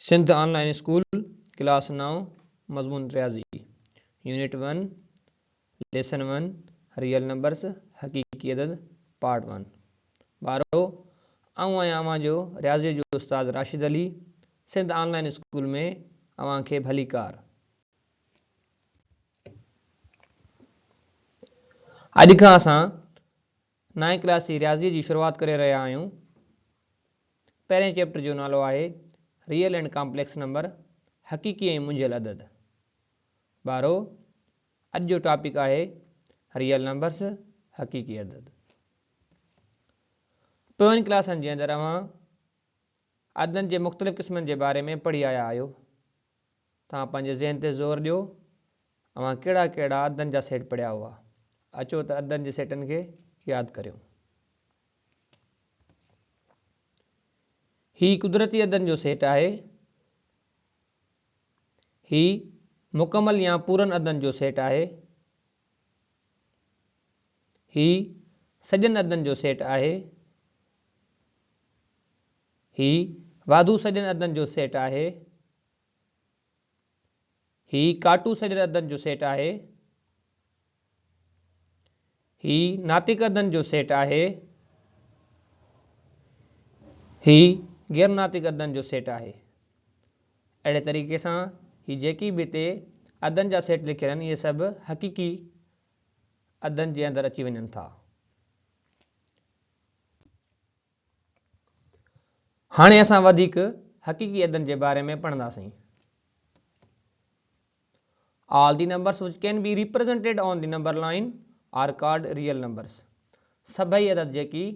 Sindh online school class 9 मजमून रियाजी unit 1 lesson 1 real numbers हकीकी अदद पार्ट 1 बारो आऊं आहियां अवां जो रियाज़ी जो उस्ताद राशिद अली सिंध ऑनलाइन स्कूल में अवां खे भली कार। अॼु खां असां 9th क्लास जी रियाज़ी जी शुरूआत करे रहिया आहियूं। पहिरें चैप्टर जो नालो आहे रियल एंड कॉम्प्लेक्स नंबर हकीकी ऐं मुंझियल अदद। बारो अॼु जो टॉपिक आहे रियल नंबर्स हकीकी अदद। पोयनि क्लासनि जे अंदरि अवां अददनि जे मुख़्तलिफ़ क़िस्मनि जे बारे में पढ़ी आया आहियो। तव्हां पंहिंजे ज़हन ते ज़ोर ॾियो, अवां कहिड़ा कहिड़ा अददनि जा सेट पढ़िया हुआ। अचो त अददनि जे सेटनि खे यादि करियो। ही कुदरती अददनि जो सेट आहे। ही मुकमल या पूरन अददनि जो सेट आहे। ही सजन अददनि जो सेट आहे। ही वाधू सजन अददनि जो सेट आहे। ही काटू सजन अददनि जो सेट आहे। ही नातिक अददनि जो सेट आहे। ही गैर नातिक अददनि जो सेट आहे। अहिड़े तरीक़े सां ही जेकी बि हिते अददनि जा सेट लिखियल आहिनि इहे सभु हकीकी अददनि जे अंदरि अची वञनि था। हाणे असां वधीक हकीकी अददनि जे बारे में पढ़ंदासीं। All the numbers which can be represented on the number line are called real numbers. सभई अदद जेकी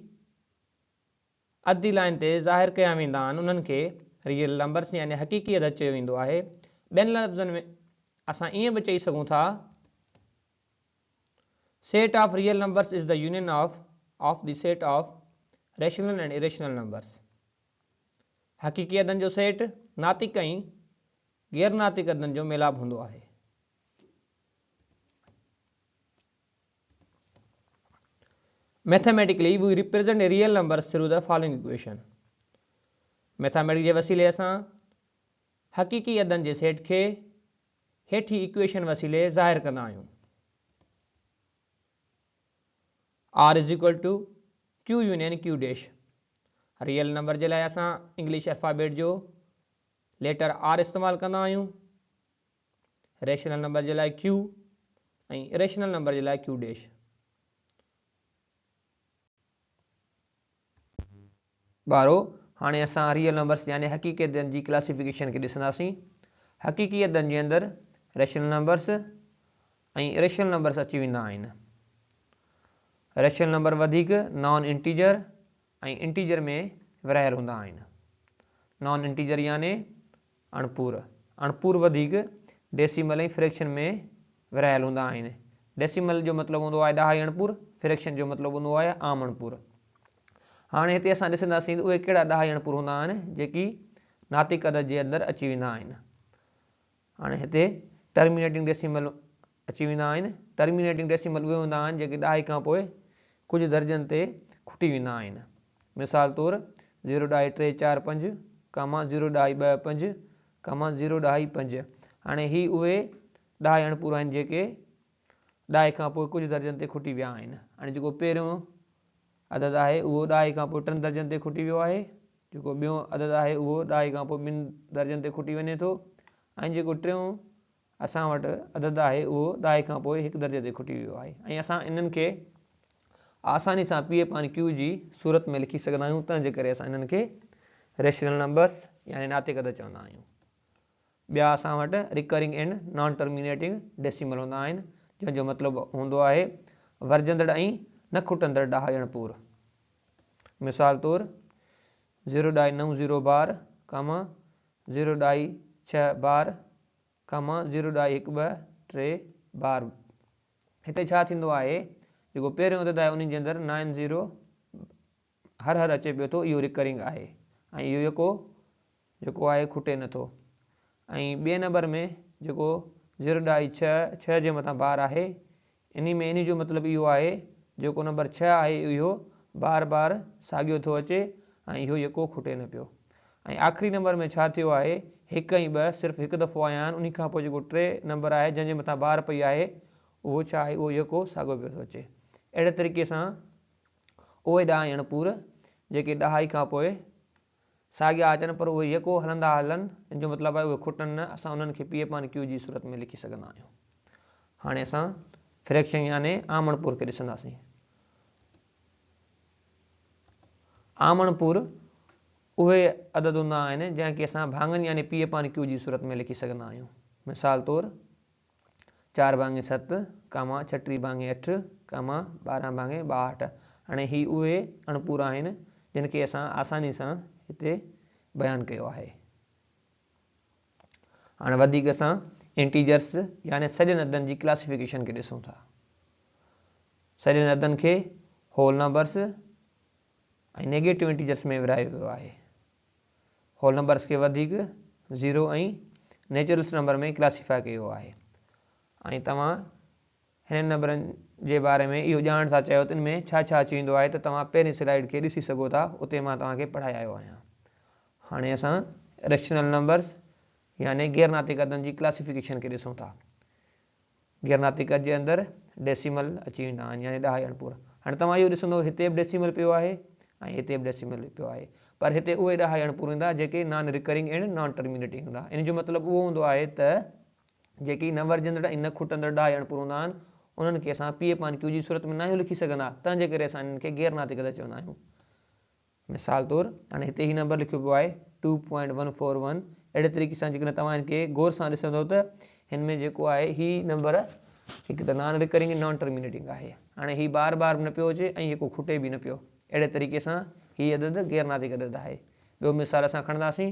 अधी लाइन ते ज़ाहिर कया वेंदा आहिनि उन्हनि खे रियल नंबर्स यानी हकीकी अदद चयो वेंदो आहे। ॿियनि लफ़्ज़नि में असां ईअं बि चई सघूं था set of real numbers is the union of the set of rational and irrational numbers. हकीकी अददनि जो सेट नातिक ऐं गैर नातिक अददनि जो मेलाप हूंदो आहे। Mathematically, we represent a real numbers through the following equation. Mathematics जे वसीले असां हकीकी अददनि जे सेट खे हेठी इक्वेशन वसीले ज़ाहिर कंदा आहियूं। R is equal to Q union Q dash. Real number जे लाइ असां इंग्लिश अल्फ़ाबेट जो लेटर R इस्तेमालु कंदा आहियूं। रेशनल नंबर जे लाइ Q ऐं इरेशनल नंबर जे लाइ Q डैश। बारो हाणे असां रियल नंबर्स यानी हकीकी अददनि जी क्लासिफिकेशन खे ॾिसंदासीं। हकीकी अददनि जे अंदरि रेशनल नंबर्स ऐं इरेशनल नंबर्स अची वेंदा आहिनि। रेशनल नंबर वधीक नॉन इंटीजर ऐं इंटीजर में विरहायल हूंदा आहिनि। नॉन इंटीजर यानी अणपूर वधीक डेसिमल ऐं फ्रैक्शन में विरहायल हूंदा आहिनि। डेसिमल जो मतिलबु हूंदो आहे ॾहाई अणपूर, फ्रैक्शन जो मतिलबु हूंदो आहे आम अणपूर। हाणे हिते असां ॾिसंदासीं त उहे कहिड़ा ॾहाई अणपूर हूंदा आहिनि जेकी नातिक अदद जे अंदरि अची वेंदा आहिनि। हाणे हिते टर्मिनेटिंग डेसिमल अची वेंदा आहिनि। टर्मिनेटिंग डेसिमल उहे हूंदा आहिनि जेके ॾहाई खां पोइ कुझु दर्जनि ते खुटी वेंदा आहिनि। मिसाल तौरु 0.345 0.25 0.5। हाणे ही उहे ॾहाई अणपूर आहिनि जेके ॾहाई खां पोइ कुझु दर्जनि ते खुटी विया आहिनि। हाणे जेको पहिरियों अदद आहे उहो ॾहाई खां पोइ 3 दर्जनि ते खुटी वियो आहे। जेको ॿियों अदद आहे उहो ॾहाई खां पोइ 2 दर्जनि ते खुटी वञे थो ऐं जेको टियों असां वटि अदद आहे उहो ॾहाई खां पोइ 1 दर्जे ते खुटी वियो आहे। ऐं असां इन्हनि खे आसानी सां P/Q जी सूरत में लिखी सघंदा आहियूं। तंहिंजे करे असां इन्हनि खे रेशनल नंबर्स यानी नातिक अदद चवंदा आहियूं। ॿिया असां वटि recurring and non terminating decimal हूंदा आहिनि जंहिंजो मतिलबु हूंदो आहे वर्जंदड़ ऐं न खुटंदड़ ॾहाई अणपूर। मिसाल तौरु 0.90 बार 0.6 बार 0.123 बार। हिते छा थींदो आहे जेको पहिरियों अदद आहे उन जे अंदरि 90 हर अचे पियो थो, इहो रिकरिंग आहे ऐं इहो जेको आहे खुटे नथो। ऐं ॿिए नंबर में जेको 0.6 जे मथां बार आहे इन जो मतिलबु इहो आहे जेको नंबर 6 आहे इहो बार साॻियो थो अचे ऐं इहो यको खुटे न पियो। ऐं आख़िरी नंबर में छा थियो आहे 1 ऐं 2 सिर्फ़ु हिकु दफ़ो आया आहिनि, उन खां पोइ जेको 3 नंबर आहे जंहिंजे मथां बार पई आहे उहो छा आहे, उहो यको साॻियो पियो थो अचे। अहिड़े तरीक़े सां उहे 10 अणपूर जेके 10 खां पोइ साॻिया अचनि पर उहे यको हलंदा हलनि, इन जो मतिलबु आहे उहे खुटनि न, असां उन्हनि खे पी अपान क्यू जी सूरत में लिखी सघंदा आहियूं। हाणे असां फ्रैक्शन याने आम अणपूर खे ॾिसंदासीं। आम अणपूर उहे अदद हूंदा आहिनि जंहिंखे असां भाङनि यानी पी अपान क्यू जी सूरत में लिखी सघंदा आहियूं। मिसाल तौरु 4/7, 36/8, 12/62। हाणे ही उहे अणपूर आहिनि जिन खे असां आसानी सां हिते बयानु कयो आहे। हाणे वधीक असां इंटीजर्स यानी सॼनि अदनि जी क्लासिफिकेशन खे ॾिसूं था। सॼनि अदनि खे होल नंबर्स ऐं नेगेटिव इंटीजर्स में विरायो वियो आहे। होल नंबर्स खे वधीक 0 ऐं नेचुरल्स नंबर में क्लासिफाई कयो आहे। ऐं तव्हां हिन नंबरनि जे बारे में इहो ॼाणण था चाहियो त इन में छा छा अची वेंदो आहे, त तव्हां पहिरीं स्लाइड खे ॾिसी सघो था, उते मां तव्हांखे पढ़ाए आयो आहियां। हाणे असां रेशनल नंबर्स यानी गैर नातिक अदनि जी क्लासिफिकेशन खे ॾिसूं था। गैर नातिक अद जे अंदरि डेसिमल अची वेंदा आहिनि यानी 10 अणपूर। हाणे तव्हां इहो ॾिसंदो हिते बि डेसिमल पियो आहे ऐं हिते बि डेसिमल पियो आहे, पर हिते उहे 10 अणपूर ईंदा जेके non recurring and non terminating हूंदा। इन जो मतिलबु उहो हूंदो आहे त जेकी न वरजंदड़ ऐं न खुटंदड़ 10 अणपूर हूंदा आहिनि उन्हनि खे असां पी अपान क्यू जी सूरत में न आहियूं लिखी सघंदा, तंहिंजे करे असां इन्हनि खे गैर नातिक अद चवंदा आहियूं। मिसाल तौरु हाणे हिते ही नंबर लिखियो पियो आहे 2.141। अहिड़े तरीक़े सां जेकॾहिं तव्हां इनखे गौर सां ॾिसंदव त हिन में जेको आहे ही नंबर हिकु त नॉन रिकरिंग नॉन टर्मिनेटिंग आहे। हाणे ही बार बार बि न पियो अचे ऐं हिकु खुटे बि न पियो। अहिड़े तरीक़े सां ही अदद गैर नातिक अदद आहे। ॿियो मिसाल असां खणंदासीं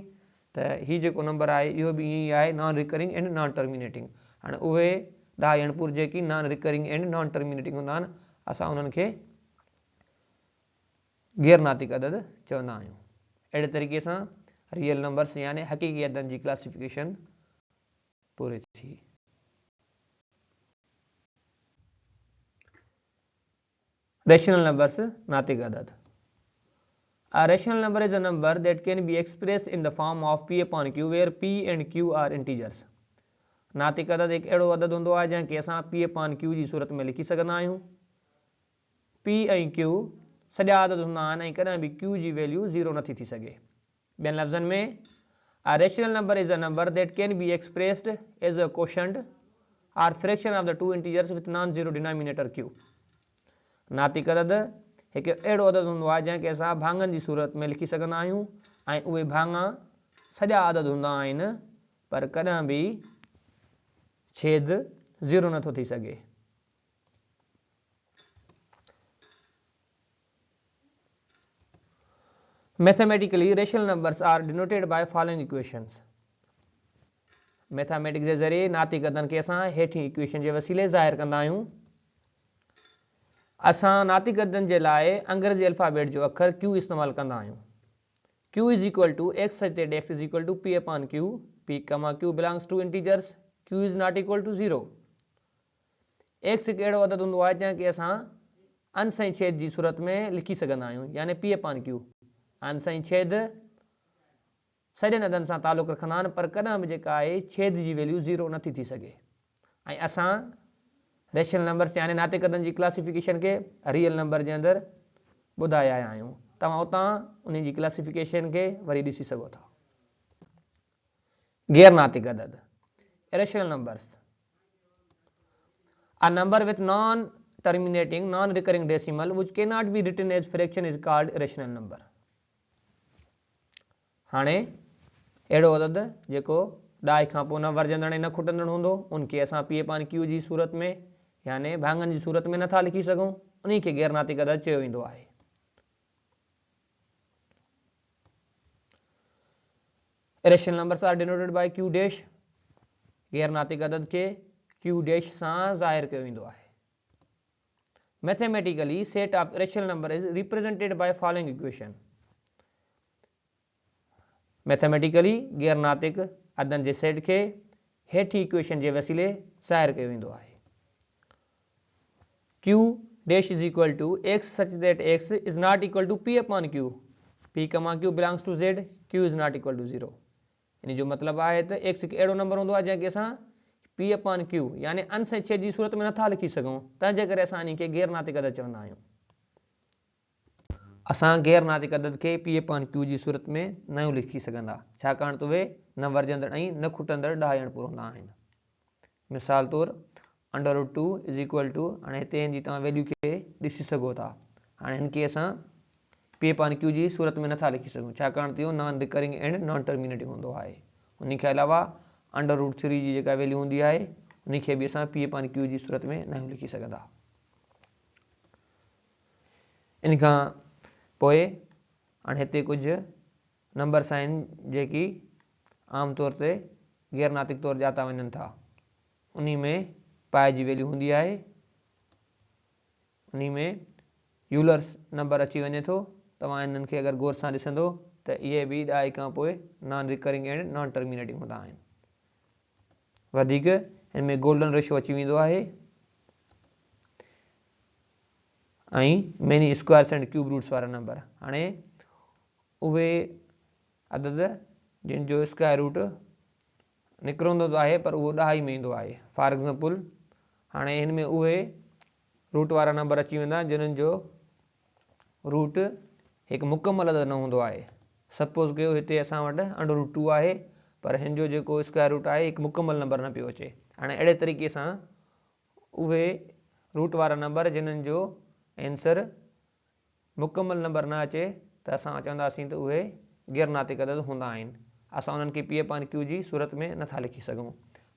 त ही जेको नंबर आहे इहो बि ईअं ई आहे non recurring and non terminating. हाणे उहे 10 अणपूर जेकी non recurring and non terminating हूंदा आहिनि असां उन्हनि खे गैर नातिक अदद चवंदा आहियूं। अहिड़े तरीक़े सां रियल नंबर्स यानी हक़ीक़ी अदनि जी क्लासिफिकेशन पूरी थी। Rational numbers, नातिक अदद। A rational number is a number that can be expressed in the form of p upon q where p and q are integers। नातिक अदद एक अहिड़ो अदद हूंदो आहे जंहिंखे असां p upon q जी सूरत में लिखी सघंदा आहियूं। p ऐं q सॼा अदद हूंदा आहिनि ऐं कॾहिं बि q जी वैल्यू 0 नथी थी सघे। ॿियनि लफ़्ज़नि में a rational number is a number that can be expressed as a quotient or fraction of the two integers with non-zero denominator q। नातिक अदद हिकु अहिड़ो अदद हूंदो आहे जंहिंखे असां भाङनि जी सूरत में लिखी सघंदा आहियूं ऐं उहे भाङा सॼा अदद हूंदा आहिनि पर कॾहिं बि छेद 0 नथो थी सघे। Mathematically, rational numbers are denoted by following equations। Mathematics जे ज़रिए नातिक अदनि खे असां हेठि इक्वेशन जे वसीले ज़ाहिर कंदा आहियूं। असां नातिक अदनि जे लाइ अंग्रेज़ी अल्फ़ाबेट जो अखर q इस्तेमालु कंदा आहियूं। q is equal to x such that x is equal to p upon q, p comma q belongs to integers, q is not equal to 0। x हिकु अहिड़ो अदद हूंदो आहे जंहिंखे असां अंश ऐं छेद जी सूरत में लिखी सघंदा आहियूं यानी p अपॉन q। अंश ऐं छेद सॼनि अदनि सां तालुक़ु रखंदा आहिनि पर कॾहिं बि जेका आहे छेद जी वैल्यू 0 नथी थी सघे। ऐं असां रेशनल नंबर्स यानी नातिक अदनि जी क्लासिफिकेशन खे रियल नंबर जे अंदरि ॿुधाए आया आहियूं। तव्हां उतां उन जी क्लासिफिकेशन खे वरी ॾिसी सघो था। गैर नातिक अदद irrational numbers। A number with non-terminating, non-recurring decimal which cannot be written as fraction is called irrational number। हाणे अहिड़ो अदद जेको 10 खां पोइ न वरजंदड़ ऐं न खुटंदड़ हूंदो उनखे असां p अपॉन q जी सूरत में यानी भाङनि जी सूरत में नथा लिखी सघूं, उन खे गैर नातिक अदद चयो वेंदो आहे। irrational numbers are denoted by q dash। गैर नातिक अदद खे q dash सां ज़ाहिर कयो वेंदो आहे। Mathematically, set of irrational number is represented by following equation। Mathematically गैर नातिक अदनि जे सेट खे हेठि इक्वेशन जे वसीले ज़ाहिर कयो वेंदो आहे। q dash is equal to x such that x is not equal to p upon q, p comma q belongs to z, q is not equal to 0। इन जो मतिलबु आहे त एक्स हिकु अहिड़ो नंबर हूंदो आहे जंहिंखे असां पी अपॉन क्यू यानी अंश ऐं छेद जी सूरत में नथा लिखी सघूं, तंहिंजे करे असां इन खे गैर नातिक अदद चवंदा आहियूं। असां गैर नातिक अदद खे पी अपॉन क्यू जी सूरत में न लिखी सघंदा, छाकाणि त उहे न वरजंदड़ ऐं न खुटंदड़ ॾह अणपूर हूंदा आहिनि। मिसाल तौरु √2 इज़ इक्वल टू, हाणे हिते हिन जी तव्हां वैल्यू खे ॾिसी सघो था। हाणे हिन खे असां पी अपॉन क्यू जी सूरत में नथा लिखी सघूं, छाकाणि त इहो non recurring and non terminating हूंदो आहे। उन खां अलावा √3 जी जेका वैल्यू हूंदी आहे उन खे बि असां पी अपॉन क्यू जी सूरत में न लिखी सघंदा। इन खां पोइ हाणे हिते कुझु नंबर्स आहिनि जेकी आम तौर ते गैर नातिक तौरु ॼाता वञनि था। उन में पाए जी वैल्यू हूंदी आहे, उन में यूलर्स नंबर अची वञे थो। तव्हां इन्हनि खे अगरि गौर सां ॾिसंदो त इहे बि ॾाई खां पोइ non recurring and non terminating हूंदा आहिनि। वधीक हिन में गोल्डन रेशो अची वेंदो आहे ऐं many squares and cube roots वारा नंबर। हाणे उहे अदद जिन जो स्क्वायर रूट निकिरंदो आहे पर उहो ॾह में ईंदो आहे। फॉर एग्ज़ाम्पल हाणे हिन में उहे रूट वारा नंबर अची वेंदा जिन्हनि जो रूट हिकु मुकमल अदद न हूंदो आहे। सपोज़ कयो हिते असां वटि √2 आहे पर हिन जो जेको स्क्वायर रूट आहे हिकु मुकमल नंबर न पियो अचे। हाणे अहिड़े तरीक़े सां उहे रूट वारा नंबर जिन्हनि जो आंसर मुकमल नंबर न अचे त असां चवंदासीं त उहे गैर नातिक अदद हूंदा आहिनि। असां उन्हनि खे पी अपॉन क्यू जी सूरत में नथा लिखी सघूं।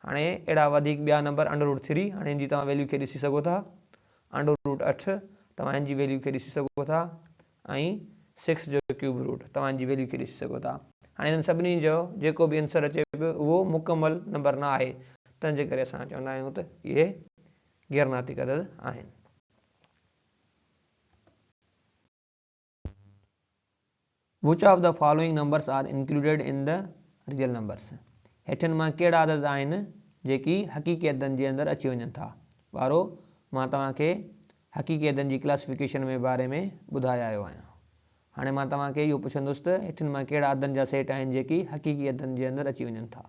हाणे अहिड़ा वधीक ॿिया नंबर √3, हाणे हिन जी तव्हां वैल्यू खे ॾिसी सघो था। √8 तव्हां हिन जी वैल्यू खे ॾिसी सघो था ऐं 6 जो क्यूब रूट तव्हां जी वैल्यू खे ॾिसी सघो था। हाणे हिन सभिनी जो जेको बि आंसर अचे पियो उहो मुकमल नंबर न आहे, तंहिंजे करे असां चवंदा आहियूं त इहे गैर नातिक अदद आहिनि। Which of the following numbers are included in the real numbers? हेठनि मां कहिड़ा अदद आहिनि जेकी हक़ीक़ी अददनि जे अंदरि अची वञनि था। वारो मां तव्हांखे हक़ीक़ी अददनि जी क्लासिफिकेशन में बारे में ॿुधाए आयो आहियां। हाणे मां तव्हांखे इहो पुछंदुसि त हेठनि मां कहिड़ा अददनि जा सेट आहिनि जेकी हक़ीक़ी अददनि जे अंदरि अची वञनि था।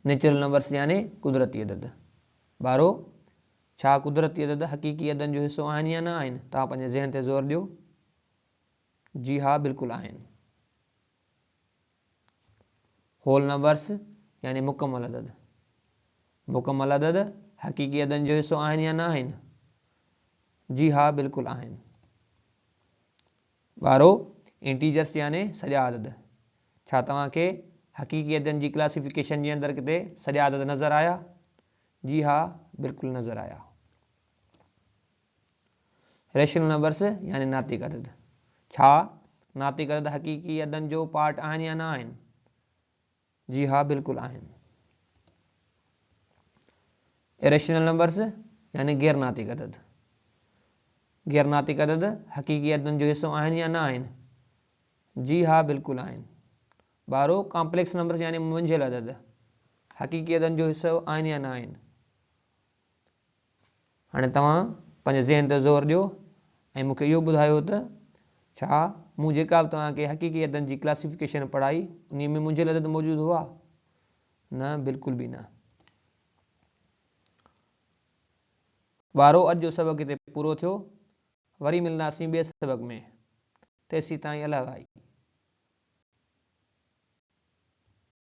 नेचुरल नंबर्स यानी कुदरती अदद। वारो छा कुदरती अदद हक़ीक़ी अददनि जो हिसो आहिनि या न आहिनि? तव्हां पंहिंजे ज़हन ते ज़ोर ॾियो। जी हा, बिल्कुलु आहिनि। होल नंबर्स यानी मुकमल अदद। मुकमल अदद हक़ीक़ी अददनि जो हिसो आहिनि या न आहिनि? जी हा, बिल्कुलु आहिनि। वारो इंटीजर्स यानी सॼा अदद। छा तव्हांखे हक़ीक़ी अददनि जी क्लासिफिकेशन जे अंदरि किथे सॼा अदद नज़र आया? जी हा, बिल्कुलु नज़र आया। रेशनल नंबर्स यानी नातिक अदद। छा नातिक अदद हक़ीक़ी अददनि जो पार्ट आहिनि या न आहिनि? जी हा, बिल्कुलु आहिनि। इरेशनल नंबर्स यानी गैर नातिक अदद। गैर नातिक अदद हक़ीक़ी अददनि जो हिसो आहिनि या न आहिनि? जी हा, बिल्कुलु आहिनि। ॿारो कॉम्प्लेक्स नंबर्स यानी मुंझियल अदद हक़ीक़ी अददनि जो हिसो आहिनि या न आहिनि? हाणे तव्हां पंहिंजे ज़हन ते ज़ोर ॾियो ऐं मूंखे इहो ॿुधायो त छा मूं जेका बि तव्हांखे हक़ीक़ी अददनि जी क्लासिफिकेशन पढ़ाई उन में मुंझियल अदद मौजूदु हुआ? न, बिल्कुलु बि न। वारो अॼु जो सबक़ हिते पूरो थियो। वरी मिलंदासीं ॿिए सबक़ में। तेसीं ताईं अलाह भाई।